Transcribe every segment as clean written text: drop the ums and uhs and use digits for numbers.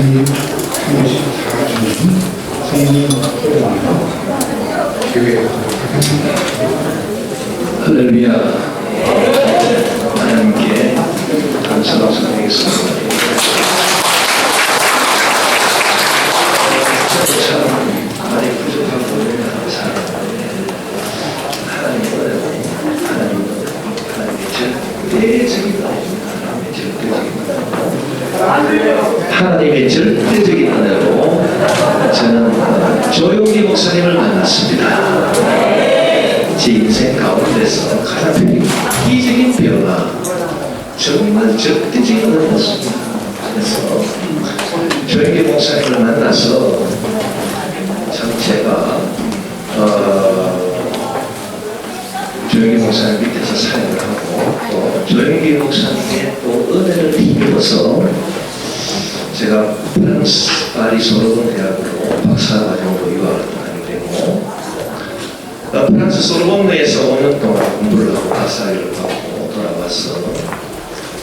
목사님 34주년 생일 교회 할렐루야. 하나님께 감사를 드리겠습니다. 참 많이 부족하고 사람인데 하나님의 절대적인 은혜로 저는 조용기 목사님을 만났습니다. 제 인생 가운데서 가장 이기적인 변화, 정말 절대적인 은혜였습니다. 그래서 조용기 목사님을 만나서 참 제가 조용기 목사님 밑에서 사역을 하고 또 조용기 목사님의 또 은혜를 힘입어서 제가 프랑스 파리 소르본 대학으로 박사과정으로 유학을 하게 되고 프랑스 소르본에서 5년 동안 공부를 하고 박사학위를 받고 돌아와서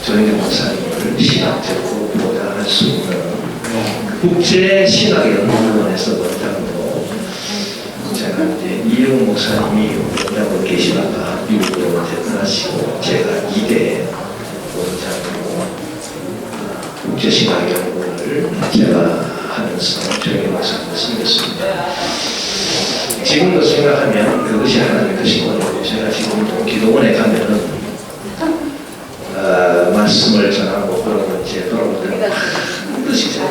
조용기 목사님을 신학적으로 보좌할 수 있는 국제신학연구원에서 원장으로 제가 이제 이영 목사님이 원장으로 계시다가 미국으로 떠나시고 제가 2대 원장으로 국제신학연구원을 제가 하면서 조용기 목사님을 섬겼습니다. 지금도 생각하면 그것이 하나님의 것이거든요. 제가 지금 기도원에 가면은 말씀을 전하고 그러면 이제 돌아오더니 반드시 제가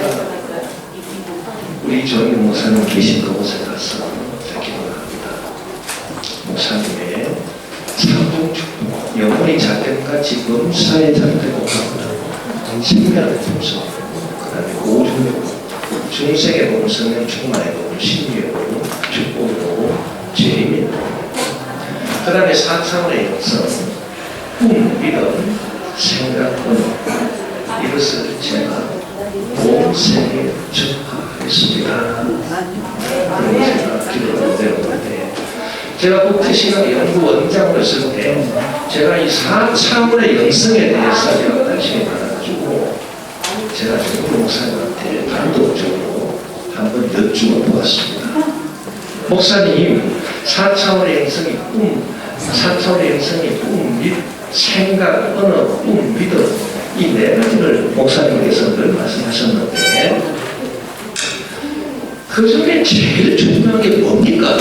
우리 조용기 목사님 계신 그곳에 가서 기도를 합니다. 목사님의 사동 축복, 영혼이 작તેમ같이 범사에 작되고 신명의 풍성, 그 다음에 오중력, 중생의 복음, 성령 충만의 복음, 신비로 축복으로 죄임이다. 그 다음에 4차원의 영성, 꿈, 믿음, 생각, 언어, 이것을 제가 온 세계에 전파하겠습니다. 그리고 제가 기도를 내렸는데 제가 국제신학연구원장으로 있을 때 제가 이 4차원의 영성에 대해서 제가 관심이 많아가지고 제가 조용기 목사님한테 단독적으로 한번 여쭈어 보았습니다. 목사님, 4차원의 영성이 꿈, 4차원의 영성이 꿈, 생각, 언어, 꿈, 믿음 이 네 가지를 목사님께서 늘 말씀하셨는데 그 중에 제일 중요한 게 뭡니까?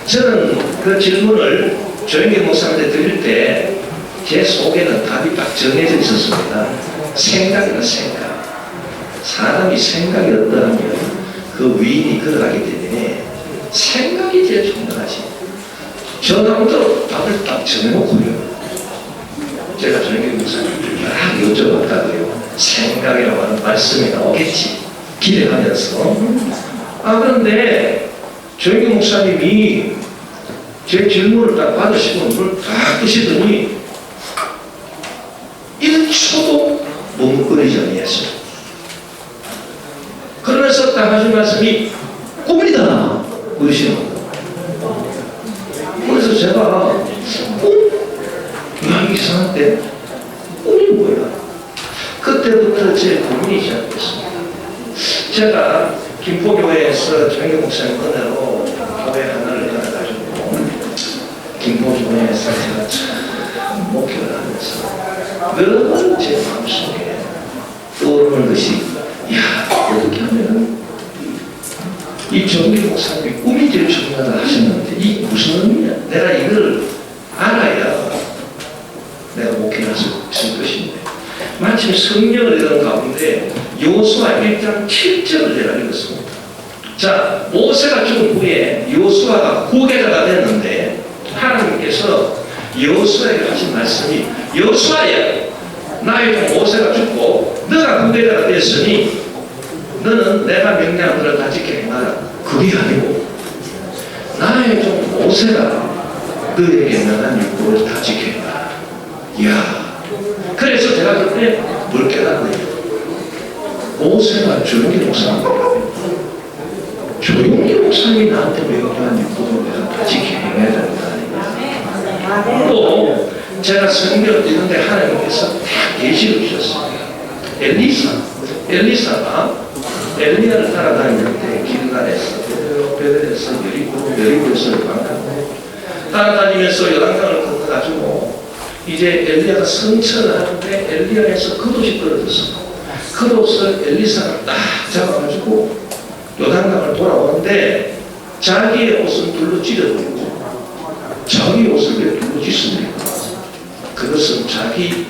저는 그 질문을 조용기 목사님한테 드릴 때 제 속에는 답이 딱 정해져 있었습니다. 생각이다, 생각. 사람이 생각이 어떠하면 그 위인이 걸어가기 때문에 생각이 제일 중요하지. 전화부터 답을 딱 정해놓고요. 제가 조용기 목사님을 막 여쭤봤다고요. 생각이라고 하는 말씀이 나오겠지. 기대하면서. 그런데 조용기 목사님이 제 질문을 딱 받으시고 그걸 딱 드시더니 1초도 머뭇거리지 아니했어요. 그러면서 딱 하신 말씀이 꿈이다 그러시는 거예요. 그래서 제가 꿈? 이상한데 꿈이 뭐야? 그때부터 제 고민이 시작됐습니다. 제가 김포교회에서 조용기 목사님 은혜로 교회 하나를 열어가지고 김포교회에서 제가 참 목회를 하면서 늘 제 마음속에 떠오르는 것이 어떻게 하면 이 조용기 목사님이 꿈이 제일 중요하다 하셨는데 이 무슨 의미냐? 내가 이걸 알아야 내가 목회를 할 수 있을 것인데 마침 성경을 읽은 가운데 여호수아 1장 7절을 제가 읽었습니다. 자, 모세가 죽은 후에 여호수아가 후계자가 됐는데 하나님께서 여호수아에게 하신 말씀이 여호수아야, 나의 종 모세가 죽고 너가 후계자가 됐으니 너는 내가 명령한 것을 다 지켜 행하라. 그게 아니고 나의 종 모세가 너에게 명한 율법을 다 지켜 행하라. 이야, 그래서 제가 그때 뭘 깨달았네요. 모세가 조용기 목사님이라면 조용기 목사님이 나한테 명령한 율법을 내가 다 지켜 행해야 되는 거 아니냐. 또 제가 성경을 읽는데 하나님께서 다 계시를 주셨습니다. 엘리사 엘리사가 엘리야를 따라다니는데 길갈에서 베델에서 여리고에서 요단강 따라다니면서 요단강을 건너가지고 이제 엘리야가 성천을 하는데 엘리야에서 겉옷이 떨어졌어. 겉옷을 엘리사가 딱 잡아가지고 요단강을 돌아오는데 자기의 옷은 둘로 찢어버리고 자기 옷을 왜 둘로 찢습니까? 그것은 자기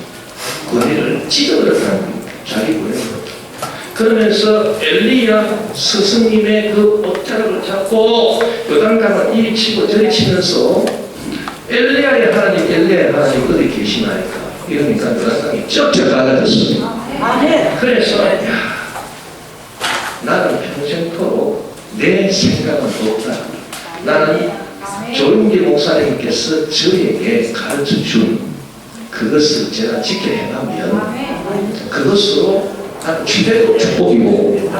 권위를 찢어버렸다는 겁니다. 자기 권위를. 그러면서 엘리야 스승님의 그 옷자락을 잡고 요단강을 이리 치고 저리 치면서 엘리야의 하나님 어디 계시나이까? 이러니까 요단강이 쩍쩍 갈라졌습니다. 그래서 야, 나는 평생토록 내 생각은 없다. 나는 조용기 목사님께서 저에게 가르쳐 준 그것을 제가 지켜 행하면 그것으로 최고 축복이고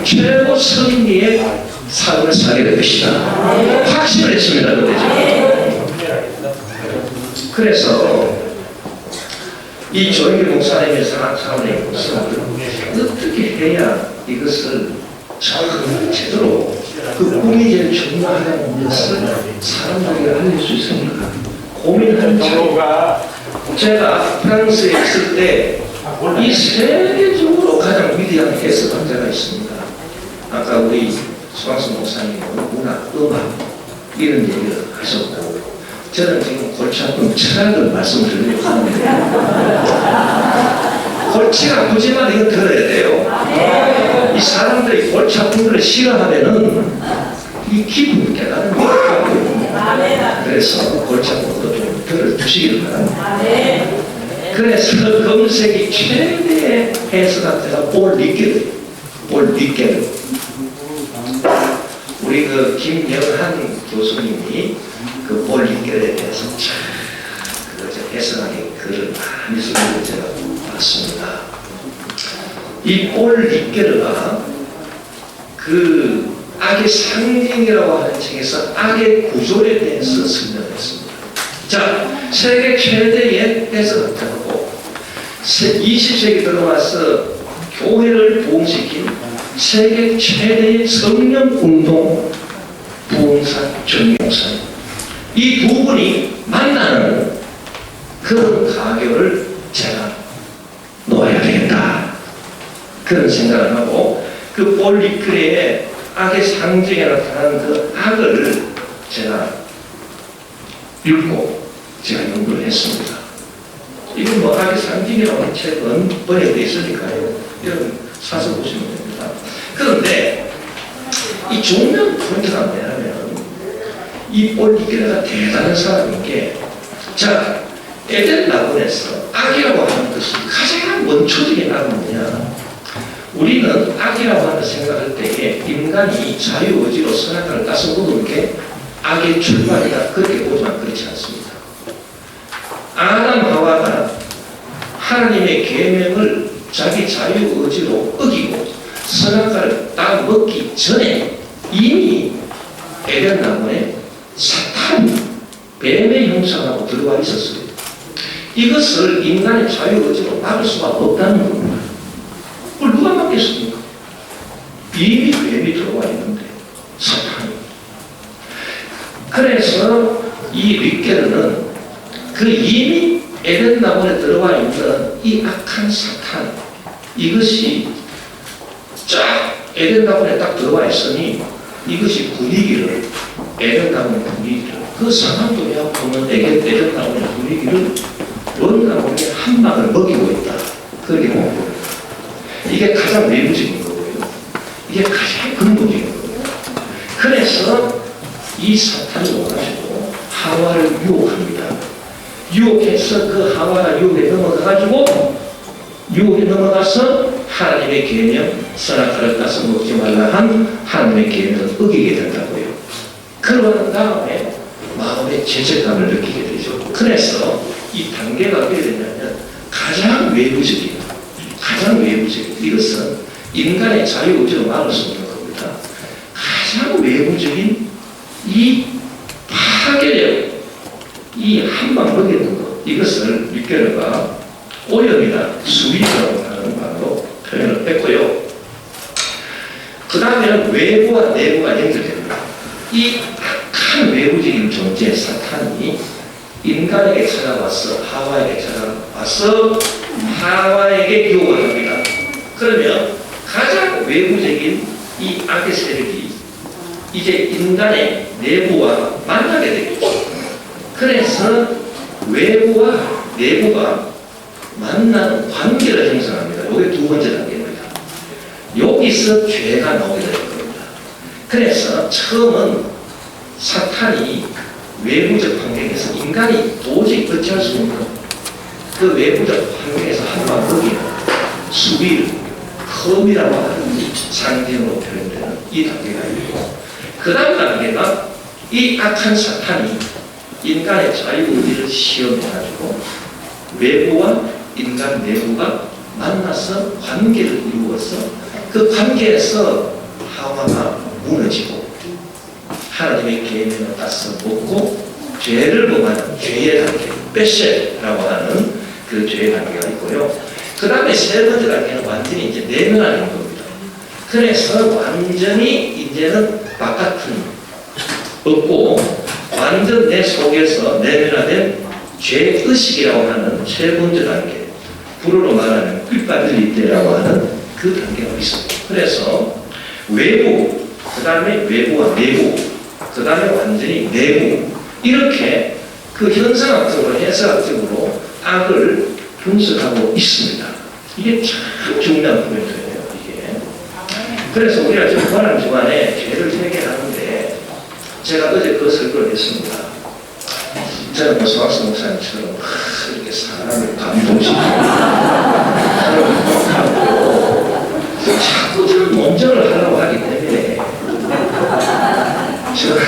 최고 승리의 삶을 살게 될 것이다. 확신을 했습니다. 그래서 이 조용기 목사님의 사람의 것을 어떻게 해야 이것을 잘 제대로 그 꿈이 제일 중요하다는 것을 사람들에게 알릴 수 있습니까? 고민할 때 제가 프랑스에 있을 때 이 세계적으로 가장 위대한 해석학자가 있습니다. 아까 우리 수학수 목사님은 문학, 음악 이런 얘기를 하셨고 저는 지금 골치 아픈 철학을 말씀드리려고 하는데 골치가 아프지만 이거 들어야 돼요. 이 사람들이 골치 아픈 걸 싫어하면은 이 기분 깨달은 거예요. 그래서 골치 아픈 것도 좀 들어주시길 바랍니다. 그래서 검색이 최대의 해석학자가 볼 리케르. 우리 그 김영한 교수님이 그 볼 리케르에 대해서 참 해석하는 글을 많이 쓰는 걸 제가 봤습니다. 이 볼 리케르가 그 악의 상징이라고 하는 책에서 악의 구조에 대해서 설명했습니다. 자, 세계 최대의 해석학자고 20세기 들어와서 교회를 부흥시킨 세계 최대의 성령운동 부흥사 정용사님, 이 두 분이 만나는 그런 가교를 제가 놓아야 되겠다 그런 생각을 하고 그 볼 리케르의 악의 상징에 나타나는 그 악을 제가 읽고 제가 연구를 했습니다. 이건 뭐 악의 상징이라고 하는 책은 번역되어 있으니까요. 여러분 사서 보시면 됩니다. 그런데 이 중요한 포인트가 뭐냐면 이 볼 리케르가 대단한 사람인 게 자, 에덴 낙원에서 악이라고 하는 것은 가장 원초적인 악은 뭐냐? 우리는 악이라고 하는 생각할 때에 인간이 자유의지로 선악과를 따서 먹은 게 악의 출발이다 그렇게 보지만 그렇지 않습니다. 아담 하와가 하나님의 계명을 자기 자유의지로 어기고 선악과를 딱 먹기 전에 이미 에덴 나무에 사탄이 뱀의 형상하고 들어와 있었어요. 이것을 인간의 자유의지로 막을 수가 없다는 겁니다. 그걸 누가 막겠습니까? 이미 뱀이 들어와 있는데 사탄이. 그래서 이 리케르는 그 이미 에덴 나무에 들어와 있는 이 악한 사탄, 이것이 쫙 에덴 나무에 딱 들어와 있으니 이것이 분위기를, 에덴 나무의 분위기를, 그 상황도야 보면 에덴 나무의 분위기를 원 나무에 한 방을 먹이고 있다. 그렇게 보고 이게 가장 내부적인 거고요. 이게 가장 근본적인 거고요. 그래서 이 사탄이 와가지고 하와를 유혹합니다. 유혹해서 그 하와가 유혹에 넘어가서 하나님의 계명, 선악과를 따서 먹지 말라 한 하나님의 계명을 어기게 된다고요. 그러는 다음에 마음의 죄책감을 느끼게 되죠. 그래서 이 단계가 어떻게 되냐면 가장 외부적인 이것은 인간의 자유의지로 막을 수 없는 겁니다. 가장 외부적인 이 파괴력, 이 한방 먹이는 것, 이것을 리케르가 오염이다, 수위라고 하는 말로 표현을 했고요. 그 다음에는 외부와 내부가 연결됩니다. 이 악한 외부적인 존재 사탄이 인간에게 찾아와서 하와에게 유혹을 합니다. 그러면 가장 외부적인 이 악의 세력이 이제 인간의 내부와 만나게 되겠죠. 그래서 외부와 내부가 만나는 관계를 형성합니다. 이게 두 번째 단계입니다. 여기서 죄가 나오게 되는 겁니다. 그래서 처음은 사탄이 외부적 환경에서 인간이 도저히 어찌할 수 없는 그 외부적 환경에서 한방 거기는 수비를 컴이라고 하는 상징으로 표현되는 이 단계가 있고, 그 다음 단계가 이 악한 사탄이 인간의 자유의지를 시험해가지고 외부와 인간 내부가 만나서 관계를 이루어서 그 관계에서 하와가 무너지고 하나님의 계명을 따서 먹고 죄를 범하는 죄의 단계, 뺏셀라고 하는 그 죄의 단계가 있고요. 그 다음에 세 번째 단계는 완전히 이제 내면하는 겁니다. 그래서 완전히 이제는 바깥은 없고 완전 내 속에서 내면화된 죄의식이라고 하는 세 번째 단계, 불어로 말하면 꿀빠들릴 때라고 하는 그 단계가 있습니다. 그래서 외부, 그 다음에 외부와 내부, 그 다음에 완전히 내부, 이렇게 그 현상학적으로 해석학적으로 악을 분석하고 있습니다. 이게 참 중요한 포인트예요. 이게. 그래서 우리가 지금 관한 주간에 죄를 회개하는데 제가 어제 그 설교를 했습니다. 저는 뭐 소학생 목사님처럼 이렇게 사람을 감동시키고 자꾸 저를 논쟁을 하려고 하기 때문에 저를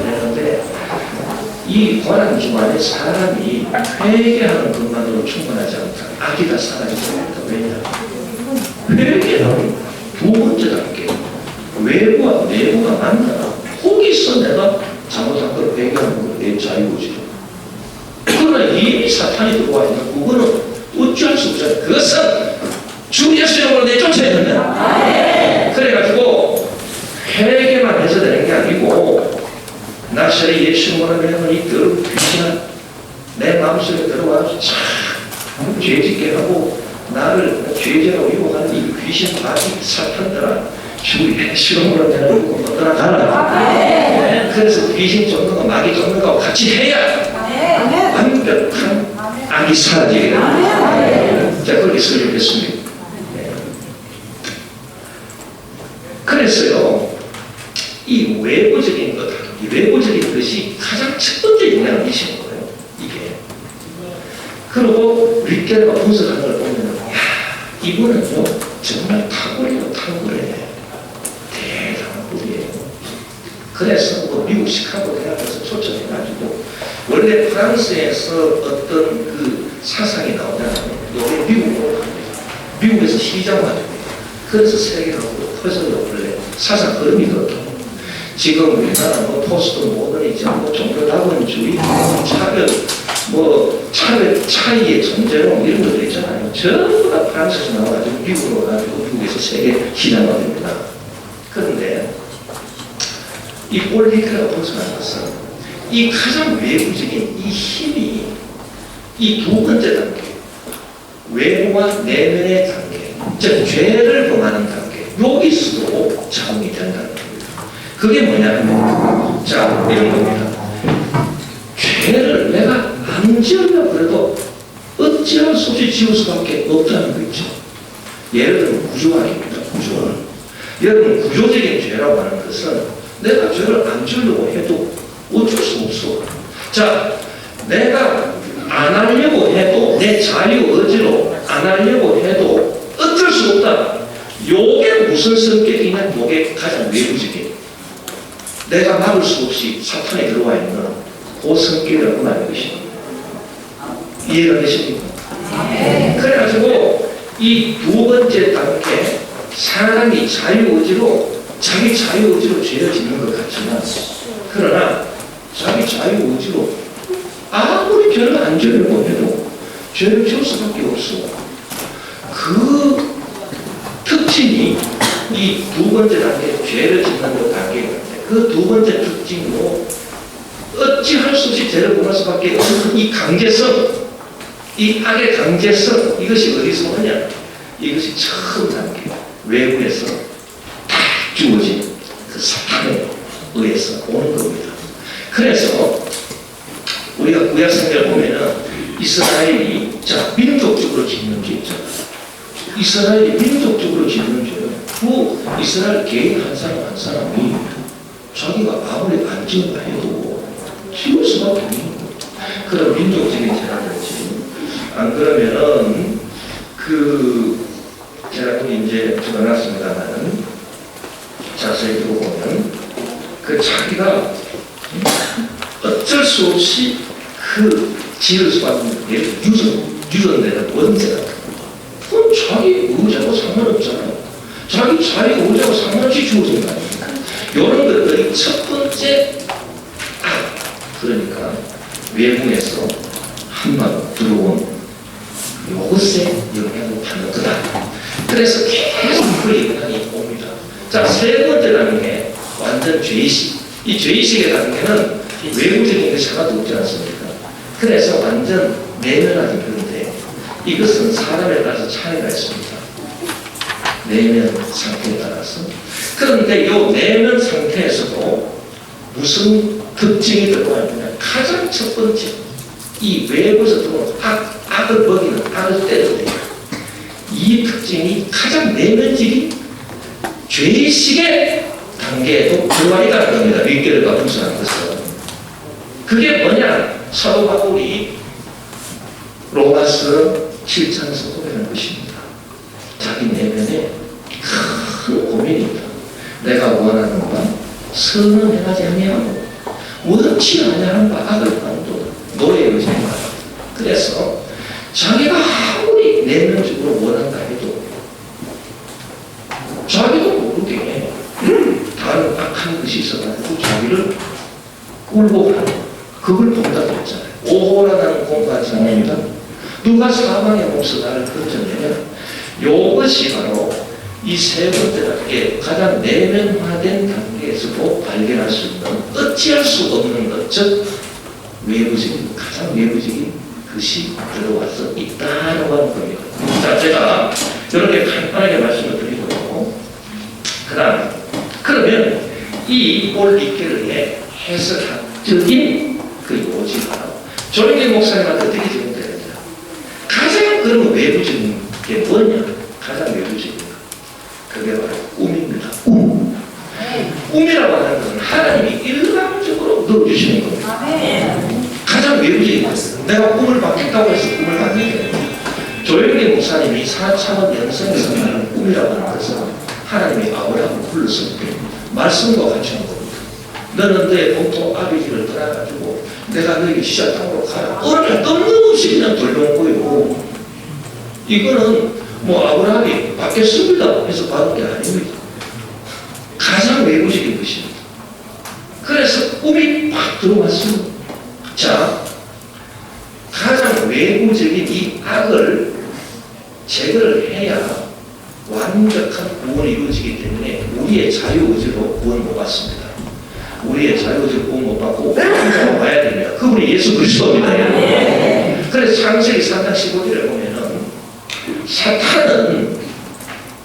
했는데, 이 고난 주간에 사람이 회개하는 것만으로 충분하지 않다. 악이 다 사라지지 않다. 왜냐? 회개는 두 번째 단계, 외부와 내부가 만나. 거기서 내가 잘못한 걸 회개하는 건 내 자유의지로. 그러나 이미 사탄이 들어와 있는 그거는 어찌할 수 없잖아요. 그것은 주 예수 이름으로 내쫓아야 된다. 그래가지고 회개만 해서 되는 게 아니고, 나셔리 예수 모르면 이 귀신아 내 마음속에 들어와서 참 죄짓게 하고 나를 죄죄로 유혹하는 이 귀신 마귀 사탄들아, 주 예수 이름으로 내가 떠나가라. 그래서 귀신 쫓는 거 마귀 쫓는 거하고 같이 해야 완벽한 악이 사라지게 됩니다. 자, 그렇게 설명했습니다. 그래서요, 이 외부적인 것, 이 외부적인 것이 가장 첫 번째 영향을 미치는 거예요. 이게. 그리고 윗계가 분석하는 걸 보면, 야, 이분은요 정말 탁월해요. 대단한 분이에요. 그래서 뭐 미국 시카고 대학에서 초청해가지고, 원래 프랑스에서 어떤 그 사상이 나오냐면 여기 미국으로 갑니다. 미국에서 시장화됩니다. 그래서 세계로 퍼져요. 원래 사상 흐름이 그렇다고. 지금 우리나라 뭐 포스트 모더니즘, 뭐 종교다원주의, 차별, 차이의 존재론 이런 것도 있잖아요. 전부 다 프랑스에서 나와가지고 미국으로 가지고 미국에서 세계 시장화됩니다. 그런데 이 폴리크라고 분석하는 것은 이 가장 외부적인 이 힘이 이 두 번째 단계, 외부와 내면의 단계, 즉 죄를 범하는 단계, 여기서도 작용이 된다는 겁니다. 그게 뭐냐면, 자, 이런 겁니다. 죄를 내가 안 지으려고 해도 어찌할 수 없이 지을 수밖에 없다는 거 있죠. 예를 들면 구조학입니다. 구조학. 여러분, 구조적인 죄라고 하는 것은 내가 죄를 안 지으려고 해도 어쩔 수 없어. 자, 내가 안 하려고 해도, 내 자유 의지로 안 하려고 해도 어쩔 수 없다. 요게 무슨 성격이냐? 요게 가장 외부적인, 내가 막을 수 없이 사탄에 들어와 있는 그 성격이라고 말하는 것입니다. 이해가 되십니까? 그래가지고 이 두 번째 단계, 사람이 자유의지로, 자기 자유의지로 죄를 짓는 것 같지만, 그러나 자기 자유의지로 아무리 죄를 안 지으려고 해도 죄를 지을 수밖에 없어. 그 특징이 이 두 번째 단계, 죄를 짓는 그 단계가 있는데 그 두 번째 특징으로 어찌할 수 없이 죄를 범할 수밖에 없는 이 강제성, 이 악의 강제성, 이것이 어디서 오느냐? 이것이 처음 단계, 외부에서 딱 주어진 그 사탄에 의해서 오는 겁니다. 그래서 우리가 구약성경을 보면은 이스라엘이 민족적으로 짓는 죄 있잖아요. 이스라엘이 민족적으로 짓는 죄는 그 이스라엘 개인 한 사람 한 사람이 자기가 아무리 안 지은다 해도 지을 수밖에 없는 거예요. 그런 민족적인 죄라든지 안 그러면은 제가 여기 이제 적어놨습니다만은 자세히 들어보면 자기가 어쩔 수 없이 지을 수밖에 없는 게 유전되는 원죄가 그건 자기 의지하고 상관없잖아요. 자기 의지하고 상관없이 주어진 거 아닙니까? 이런 것들이 첫 번째 그러니까 외국에서 한번 들어온 요것에 영향을 받는 거다. 그래서 계속 그 영향이 옵니다. 자, 세 번째 단계 완전 죄의식. 이 죄의식의 단계는 외부적인 것이 하나도 없지 않습니까? 그래서 완전 내면화된 건데 이것은 사람에 따라서 차이가 있습니다. 내면 상태에 따라서. 그런데 이 내면 상태에서도 무슨 특징이 들어가야 되냐? 가장 첫 번째, 이 외부에서 들어온 악을 먹이는, 악을 때리는 이 특징이 가장 내면적인 죄의식의 단계에도 들어와 있다는 겁니다. 윗결과 분수하는 것은. 그게 뭐냐? 사도 바울이 로마서 7장에서 고백하는 것입니다. 자기 내면에 큰 고민입니다. 내가 원하는 바 선은 행하지 아니하고 원치 아니하는 바 악을 하는도 너의 의지가. 그래서 자기가 아무리 내면적으로 원한다 해도 자기도 모르게 다른 악한 것이 있어가지고 자기를 굴복하는 그걸 본다고 했잖아요. 오호라는 공부하지 않습니다. 누가 사망의 몸서 나를 건져내냐? 이것이 바로 이 세 번째 단계, 가장 내면화된 단계에서도 발견할 수 있는 어찌할 수 없는 것, 즉 외부적인, 가장 외부적인 것이 들어와서 있다라고 하는 겁니다. 자, 제가 이렇게 간단하게 말씀을 드리고요. 그러면 이 올리케르의 해석학적인 그 요지가 조영길 목사님한테 어떻게 적용되느냐? 가장 그런 외부적인 게 뭐냐? 가장 외부적인 거. 그게 바로 꿈입니다. 꿈이라고 하는 것은 하나님이 일방적으로 넣어주시는 겁니다. 가장 외부적인 것. 내가 꿈을 받겠다고 해서 꿈을 받게 됩니다. 조영길 목사님이 4차원 영성에서 말하는 꿈이라고 하는 것은 하나님이 아브라함을 불렀을 때 말씀과 같이 한 겁니다. 너는 내 본토 아비지를 떠나가지고 내가 너에게 시작 땅으로 가라. 어느 날 뜬금없이 그냥 돌려온 거예요. 이거는 아브라함이 받겠습니다 해서 받은 게 아닙니다. 가장 외부적인 것입니다. 그래서 꿈이 팍 들어왔습니다. 자, 가장 외부적인 이 악을 제거를 해야 완벽한 구원이 이루어지기 때문에 우리의 자유의지로 구원 못 받습니다. 우리의 자유의지로 구원 못 받고 구원을 봐야 됩니다. 그분이 예수 그리스도입니다. 그래서 창세기 3장 15절에 보면은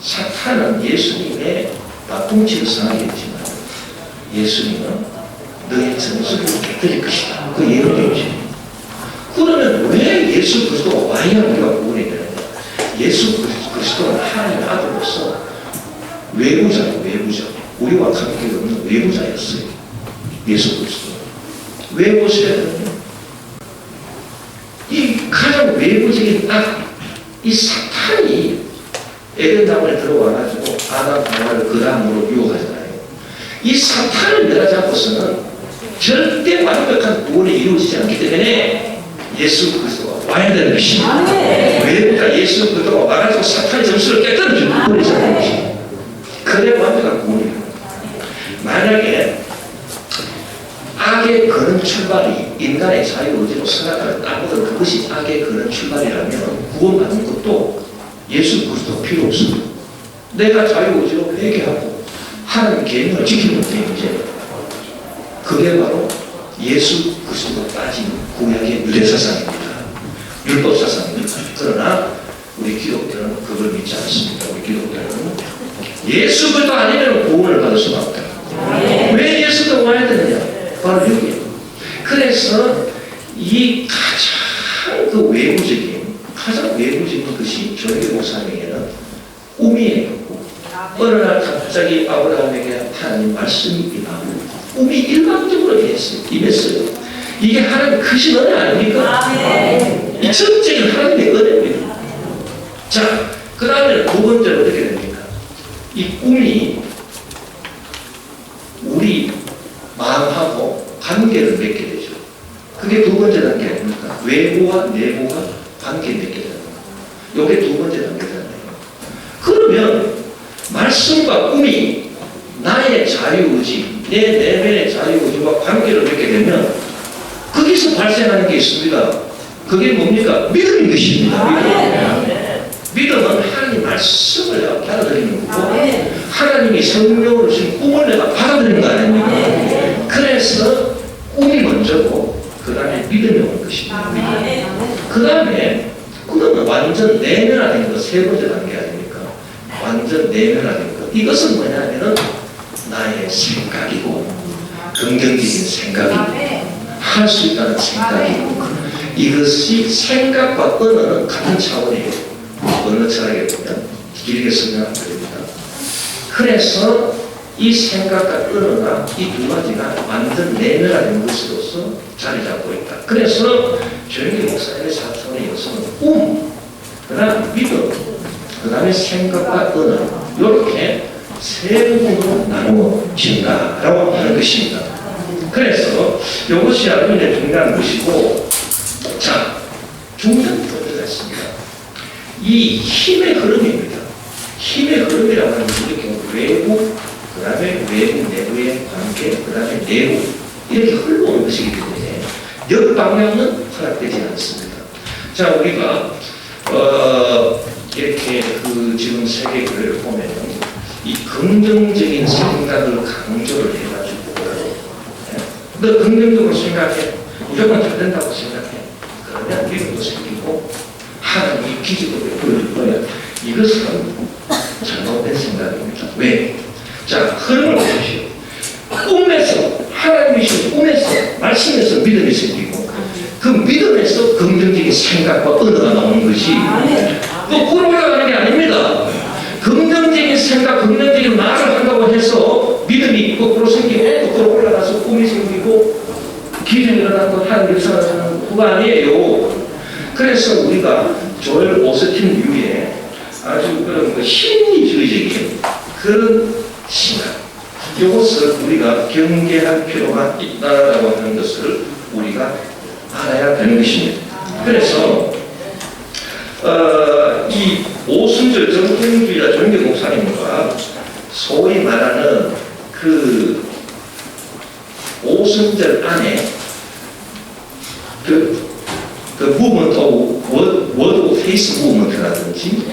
사탄은 예수님의 나쁜 짓을 하겠지만 예수님은 너의 전술을 깨뜨릴 것이다. 그 예언이지. 그러면 왜 예수 그리스도가 와야 우리가 구원이 되느냐? 예수 그리스도는 하나님의 아들로서 외부자예요. 외부자. 우리와 관계없는 외부자였어요. 예수 그리스도. 왜 오셔야 되느냐? 이 가장 외부적인 악, 이 사탄이 에덴 나무에 들어와가지고 아담 하와를 그 다음으로 유혹하잖아요. 이 사탄을 멸하지 않고서는 절대 완벽한 구원이 이루어지지 않기 때문에 예수 그리스도가 와야 되는 것입니다. 왜? 예수 그리스도가 와가지고 사탄의 점수를 깨뜨려주는 구원이잖아요. 것입니다. 그래 완벽한 구원이에요. 만약에 악의 그런 출발이 인간의 자유의지로 생각하는 아무튼 그것이 악의 그런 출발이라면 구원받는 것도 예수 그리스도가 필요 없습니다. 내가 자유의지로 회개하고 하나님 계명을 지키는 데 이제 그게 바로 예수 그리스도가 따진 구약의 유대사상입니다. 율법사상입니다. 그러나 우리 기독교는 그걸 믿지 않습니다. 우리 기독교는 예수 그리스도 아니면 구원을 받을 수가 없다. 왜 예수가 와야 되느냐? 바로 여기에요. 그래서 이 가장 가장 외부적인 것이 저에게 목사님에게는 꿈이에요. 어느 날 갑자기 아브라함에게 하나님 말씀이 임하고 꿈이 일방적으로 임했어요. 이게 하나님 크신 은혜 아닙니까? 이 전적인 하나님의 은혜입니다. 자, 그 다음에 두 번째로 어떻게 됩니까? 이 꿈이 우리 마음하고 관계를 맺게 되죠. 그게 두 번째 단계 아닙니까? 외부와 내부가 관계 맺게 되는 거예요. 이게 두 번째 단계잖아요. 그러면 말씀과 꿈이 나의 자유의지, 내 내면의 자유의지와 관계를 맺게 되면 거기서 발생하는 게 있습니다. 그게 뭡니까? 믿음인 것입니다. 믿음은 하나님 말씀을 내가 받아들이는 거고 하나님이 성령으로 주신 꿈을 내가 받아들이는 거 아닙니까? 그래서 꿈이 먼저고 그 다음에 믿음이 오는 것입니다. 그 다음에 그러면 완전 내면화된 거 세 번째 단계 아닙니까? 완전 내면화된 것. 이것은 뭐냐면은 나의 생각이고 긍정적인 생각이고 할 수 있다는 생각이고 이것이 생각과 언어는 같은 차원이에요. 언어 철학에 보면 길게 설명하면 됩니다. 그래서 이 생각과 언어가 이 두 가지가 완전 내면화된 것으로서 자리 잡고 있다. 그래서 조영기 목사님의 사상의 요소는 꿈, 그 다음 믿음, 그 다음에 생각과 언어 이렇게 세 부분으로 나누어진다라고 하는 것입니다. 그래서 이것이 아주 중요한 것이고, 자, 중요한 포인트가 있습니다. 이 힘의 흐름입니다. 힘의 흐름이라고 하는 것은 이렇게 외부, 그 다음에 외부, 내부의 관계, 그 다음에 내부 이렇게 흘러오는 것이기 때문에 역방향은 허락되지 않습니다. 자, 우리가 이렇게 지금 세계 교회를 보면 이 긍정적인 생각을 강조를 해가지고 너 긍정적으로 생각해 무조건 잘 된다고 생각해 그러면 믿음도 생기고 하나님이 기적으로 보여줄 거야. 이것은 잘못된 생각입니다. 왜? 자, 흐름을 보십시오. 꿈에서 하나님이 주신 꿈에서 말씀에서 믿음이 생기고 그 믿음에서 긍정적인 생각과 언어가 나오는 것이 거꾸로 올라가는 게 아닙니다. 긍정적인 생각, 긍정적인 말을 한다고 해서 믿음이 거꾸로 생기고 거꾸로 올라가서 꿈이 생기고 기적이 일어나고 하나님 역사하는 후가 아니에요. 그래서 우리가 조엘 오스틴 류의 아주 그런 심리주의적인 그런 시각 이것을 우리가 경계할 필요가 있다라고 하는 것을 우리가 알아야 되는 것입니다. 그래서 이 오순절 정통주의자 조영기 목사님과 소위 말하는 그 오순절 안에 그 무브먼트 워드 오브 페이스 무브먼트라든지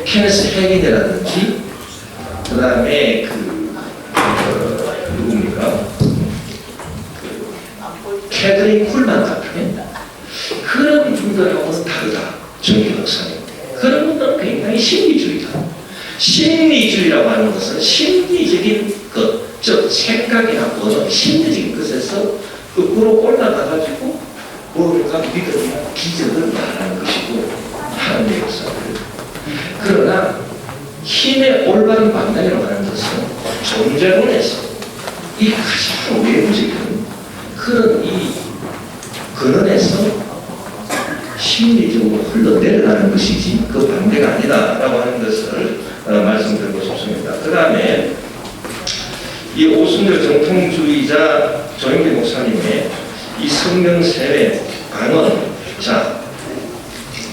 케네스 해긴이라든지 그 다음에 누굽니까? 캐드린 쿨만 같은 그런 분들하고는 다르다. 조영기 목사님. 그런 분들은 굉장히 심리주의다. 심리주의라고 하는 것은 심리적인 것, 즉 생각이나 언어, 심리적인 것에서 거꾸로 올라가가지고 뭔가 믿음이나 기적을 말하는 것이고 하나님의 역사를. 그러나 힘의 올바른 방향이라고 하는 것은 존재론에서 이 가장 외부적인 그런 이 근원에서 심리적으로 흘러내려가는 것이지 그 반대가 아니다라고 하는 것을 말씀드리고 싶습니다. 그 다음에 이 오순절 정통주의자 조영기 목사님의 이 성경세례 강언, 자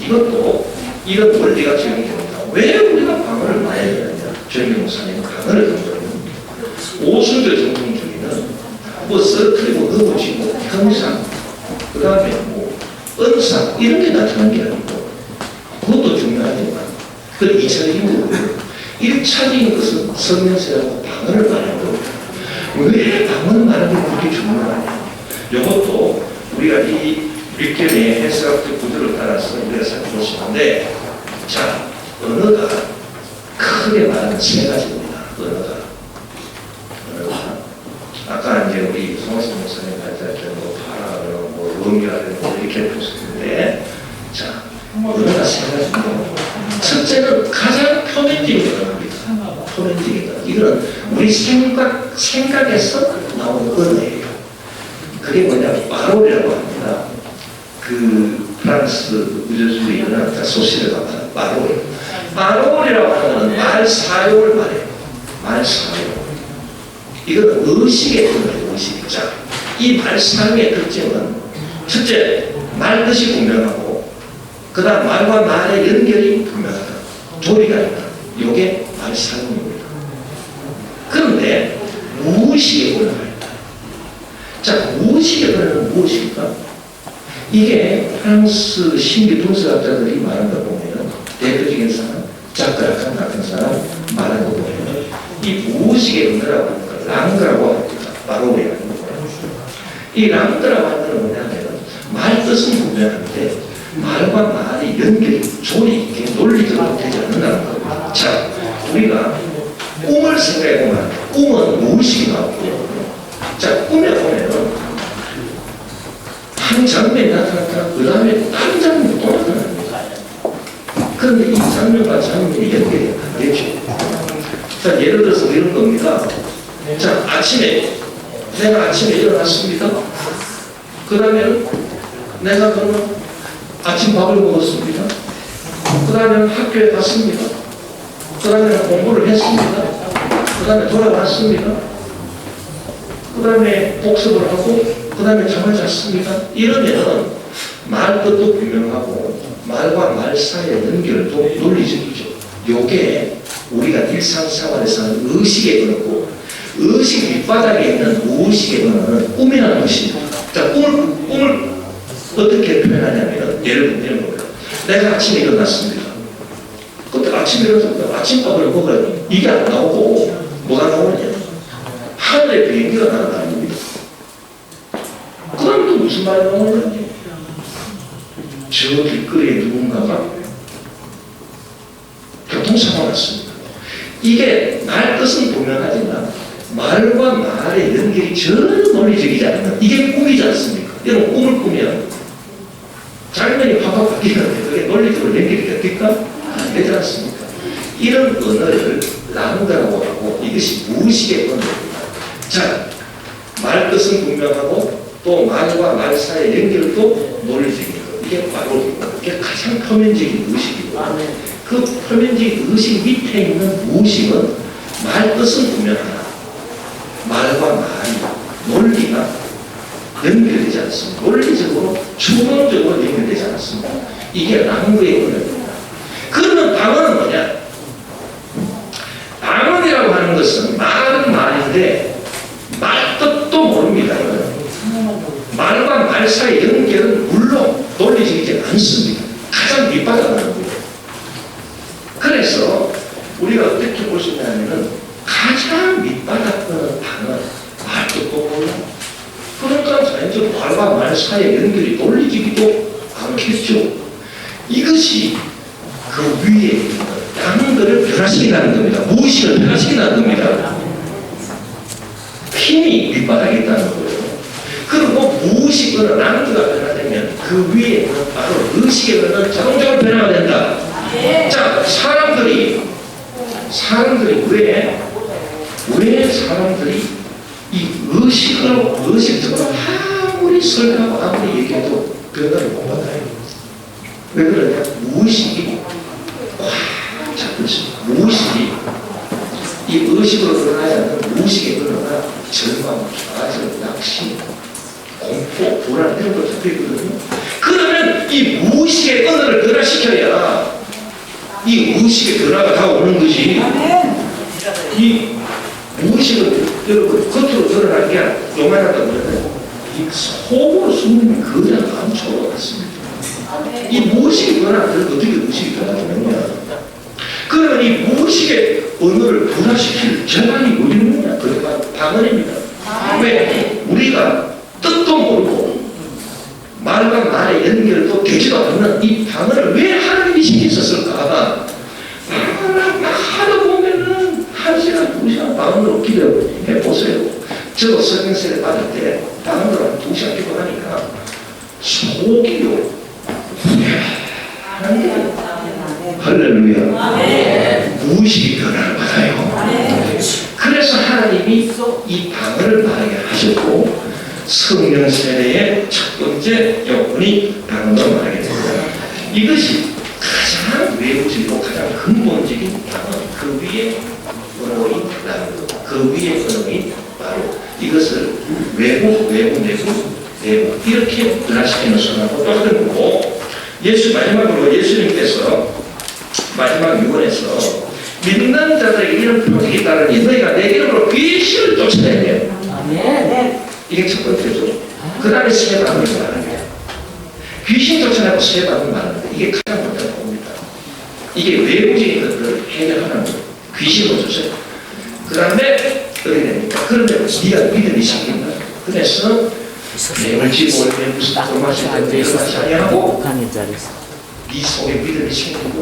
이것도 이런 원리가 적용됩니다. 왜 우리가 강언을 많이 해야 되느냐? 조영기 목사님은 강언을 강조합니다. 오순절 정통주의는 뭐 서클이고 넘어지고 형상, 그 다음에 뭐 은사 이런 게 나타난 게 아니고 그것도 중요하지만 그건 2차적인 거고요. 1차적인 그래서 성명서라고 방언을 말하는 겁니다. 왜 방언을 말하는 게 그렇게 중요하냐? 이것도 우리가 이 윗견의 해석학적 구조를 따라서 우리가 살펴볼 수 있는데, 자, 언어가 크게 말하는 세 가지입니다. 언어가. 아까 이제 우리 성화신 목사님 할 때 뭐 파라는 뭐 의미라는 뭐 이렇게 보셨는데, 자, 언어가 세 가지입니다. 첫째는 가장 표면적인 언어입니다. 표면적인 언어. 이거는 우리 생각에서 나오는 언어예요. 그게 뭐냐, 마롤이라고 합니다. 그 프랑스 우주주의는 소시를 갖다 마롤. 마롤이라고 하는 것은 말 사용을 말해요. 말 사용. 이거는 의식의 언어예요. 의식. 자, 이 말 사용의 특징은 첫째, 말 뜻이 분명하고, 그 다음 말과 말의 연결이 분명하다. 조리가 있다. 이게 말 사용입니다. 그런데 무의식의 언어가 있다. 자, 무의식의 언어는 무엇일까? 이게 프랑스 신비 분석학자들이 말하는 거 보면, 대표적인 사람, 자크라칸 같은 사람 말하는 거 보면, 이 무의식의 언어라고 하는 걸 랑드라고 합니다. 마로리라는 거예요. 이 랑드라고 하는 건 뭐냐면, 말 뜻은 분명한데, 말과 말이 연결이 조리 있게 논리적으로 되지 않는다는 겁니다. 자, 우리가 꿈을 생각해 보면, 꿈은 무의식이 나오고요. 자, 꿈에 보면은, 한 장면이 나타났다. 그 다음에 다른 장면이 또 나타납니다. 그런데 이 장면과 장면이 연결이 안 되죠. 자, 예를 들어서 이런 겁니다. 자, 내가 아침에 일어났습니다. 그 다음에 내가 그러면 아침 밥을 먹었습니다. 그 다음에 학교에 갔습니다. 그 다음에 공부를 했습니다. 그 다음에 돌아왔습니다. 그 다음에 복습을 하고, 그 다음에 잠을 잤습니다. 이러면 말 뜻도 분명하고 말과 말 사이의 연결도 논리적이죠. 요게 우리가 일상생활에서 하는 의식의 언어고, 의식 밑바닥에 있는 무의식의 언어는 꿈이라는 것입니다. 자, 꿈을 어떻게 표현하냐면, 예를 들면 내가 아침에 일어났습니다. 그때 아침에 일어나서 아침밥을 먹어야 이게 안 나오고 뭐가 나오느냐, 하늘에 비행기가 날아다닙니다. 그럼 또 무슨 말이 나오느냐, 저 길거리에 누군가가 교통사고가 났습니다. 이게 말 뜻은 분명하지만 말과 말의 연결이 전혀 논리적이지 않는, 이게 꿈이지 않습니까? 여러분, 꿈을 꾸면 장면이 확확 바뀌는데 그게 논리적으로 연결이 됩니까? 안 되지 않습니까? 이런 언어를 랑드라고 하고, 이것이 무의식의 언어입니다. 자, 말 뜻은 분명하고 또 말과 말 사이의 연결도 논리적인 것. 이게 바로 이게 가장 표면적인 의식이고, 그 표면적인 의식 밑에 있는 무의식은 말 뜻은 분명하나 말과 말이 논리가 연결되지 않습니다. 논리적으로 추론적으로 연결되지 않습니다. 이게 랑드의 언어입니다. 그러면 방언은 뭐냐? 방언이라고 하는 것은 말은 말인데 말 뜻도 모릅니다. 말과 말 사이의 연결은 물론 논리적이지 않습니다. 가장 밑바닥 하는 거예요. 그래서 우리가 어떻게 볼 수 있냐면, 가장 밑바닥 하는 단어, 말 뜻도 몰라. 그러니까 자연적으로 말과 말 사이의 연결이 논리적이도 않겠죠. 이것이 그 위에 있는 양들을 변화시킨다는 겁니다. 무의식을 변화시킨다는 겁니다. 힘이 밑바닥에 있다는 거예요. 그리고 무의식으로 랑드가 변화되면 그 위에 있는 바로 의식에 있는 자동적으로 변화가 된다. 자, 사람들이 왜 사람들이 이 의식적으로 아무리 설명하고 아무리 얘기해도 변화를 못 받아요. 왜 그러냐? 무의식이 확 잡고 있습니다. 무의식이 이 의식으로 변하지 않는 무의식의 변화가 절망, 좌절, 낙심, 공포, 불안 이런 걸 잡혀 있거든요. 그러면 이 무의식의 언어를 변화시켜야 이 무의식의 변화가 다 오는 것이, 이 무의식은 여러분 겉으로 드러나는 게 요만하다고 그러잖아요. 이 속으로 숨는 그냥 감초로 같습니다. 이 무의식이 변화를 어떻게 의식이 변화되느냐? 그러면 이 무의식의 언어를 분화시킬 정황이 어디 있느냐? 그게 바로 방언입니다. 왜? 우리가 뜻도 모르고 말과 말의 연결도 되지도 않는 이 방언을 왜 하나님이 시켰었을까? 하다 보면은 1시간, 2시간 방언으로 기도해 보세요. 저도 성경세례 받을 때 방언으로 한 2시간 기도하니까 속이요. 할렐루야. 무의식이 변화를 받아요. 그래서 하나님이 이 방언을 말하게 하셨고 성령 세례의 첫 번째 요건이 방언으로 말하게 됩니다. 이것이 가장 외부적이고 가장 근본적인 방언, 그 위에 언어인 그 위에 언어인 바로 이것을 외부, 내부 이렇게 변화시키는 순간하고 또 하는 거고, 마지막으로 예수님께서 마지막 유언에서 믿는 자들에게 이런 표적이 따르니 너희가 내 이름으로 귀신을 쫓아내야 돼요. 이게 첫 번째죠. 그 다음에 세례받는 말하는 거예요. 귀신 쫓아내고 세례받는 말하는 거예요. 이게 가장 먼저 봅니다. 이게 외부적인 것들을 해결하는 거예요. 귀신을 쫓아내고. 그 다음에 어떻게 됩니까? 그런데 네가 믿음이 생긴다. 그래서 내가 지금 올때 무슨 돌마실 때 일어나지 아니하고 네 속에 믿음이 생기고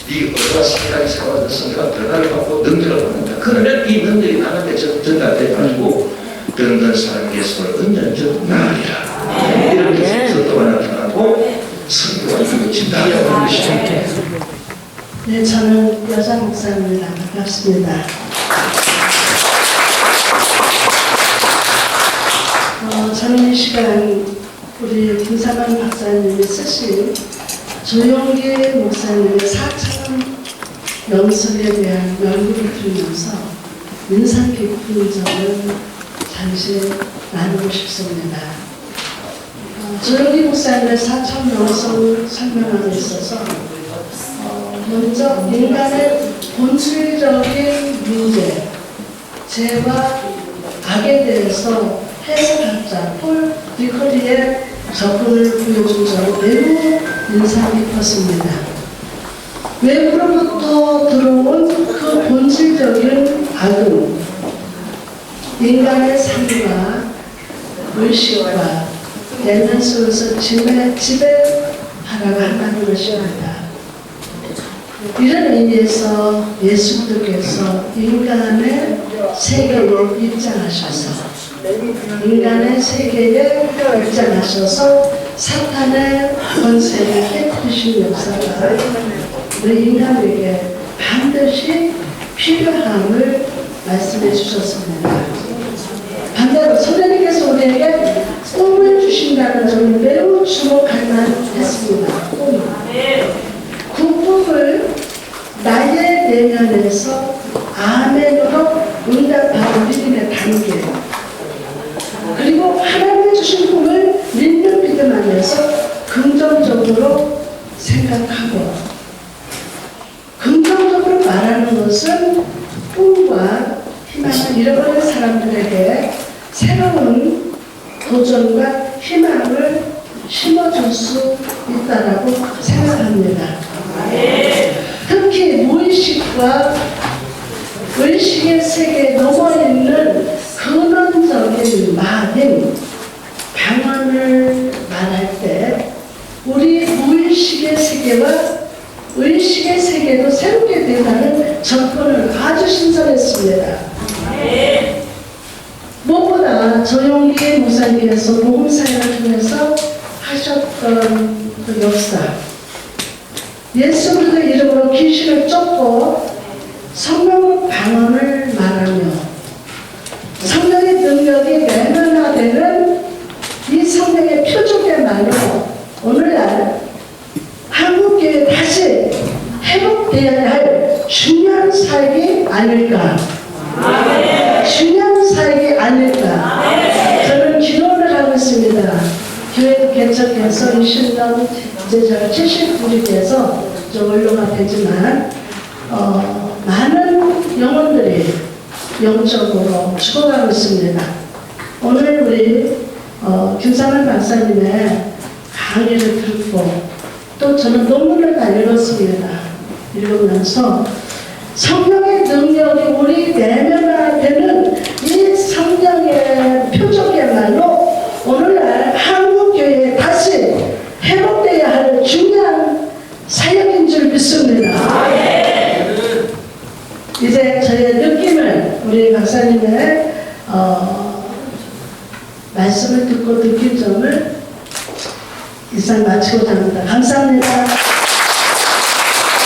네 얼마나 생각이 살아졌으니까 변화를 받고 능력을 받는다. 그러면 이 능력이 나한테 전달돼가지고 병든 사람의 손을 은연적 나으리라. 이렇게 선도가 나타나고 선교가 이루어진다고 하는 것이죠. 네, 저는 여자 목사입니다. 반갑습니다. 저는 이 시간 우리 김사만 박사님이 쓰신 조용기 목사님의 4천 명설에 대한 연구를 들으면서 인상 깊은 점을 잠시 나누고 싶습니다. 조용기 목사님의 4천 명설을 설명하고 있어서 먼저 인간의 본질적인 문제, 죄와 악에 대해서 해석학자 폴 디커리의 접근을 보여준 점 매우 인상 깊었습니다. 외부로부터 들어온 그 본질적인 악은 인간의 삶과 의식과 내면 속에서 지배하라고 한다는 것입니다. 이런 의미에서 예수님께서 인간의 세계를 입장하셔서 인간의 세계에 입장하셔서 사탄의 권세를 깨뜨리신 역사가 우리 인간에게 반드시 필요함을 말씀해 주셨습니다. 반대로 선생님께서 우리에게 꿈을 주신다는 점을 매우 주목할 만했습니다. 그 꿈을 나의 내면에서 아멘으로 응답하는 믿음의 단계, 그리고 하나님이 주신 꿈을 믿는 믿음 안에서 긍정적으로 생각하고, 긍정적으로 말하는 것은 꿈과 희망을 잃어버린 사람들에게 새로운 도전과 희망을 심어줄 수 있다고 생각합니다. 특히 무의식과 의식의 세계에 넘어있는 근원적인 말인 방언을 말할 때 우리 무의식의 세계와 의식의 세계도 새롭게 된다는 접근을 아주 신선했습니다. 무엇보다 조용기 목사님께서 복음사역을 통해서 하셨던 그 역사, 예수 그리스도 이름으로 귀신을 쫓고 성령 방언을 말하며 성령의 능력이 내면화되는 이 성령의 표적의말로 오늘날 한국교회 다시 회복되어야 할 중요한 사역이 아닐까, 중요한 사역이 아닐까, 저는 기도를 하고 있습니다. 교회 개척해서 20년, 이제 제가 70불이 돼서 좀 원로가 되지만 많은 영혼들이 영적으로 죽어가고 있습니다. 오늘 우리 김사만 박사님의 강의를 듣고 또 저는 논문을 다 읽었습니다. 읽으면서 성령의 능력이 우리 내면한테는 이 성령의 표적이야말로 오늘날 한국교회에 다시 회복되어야 할 중요한 사역인 줄 믿습니다. 이제 저의 느낌을 우리 박사님의 말씀을 듣고 느낀 점을 이상 마치고자 합니다. 감사합니다.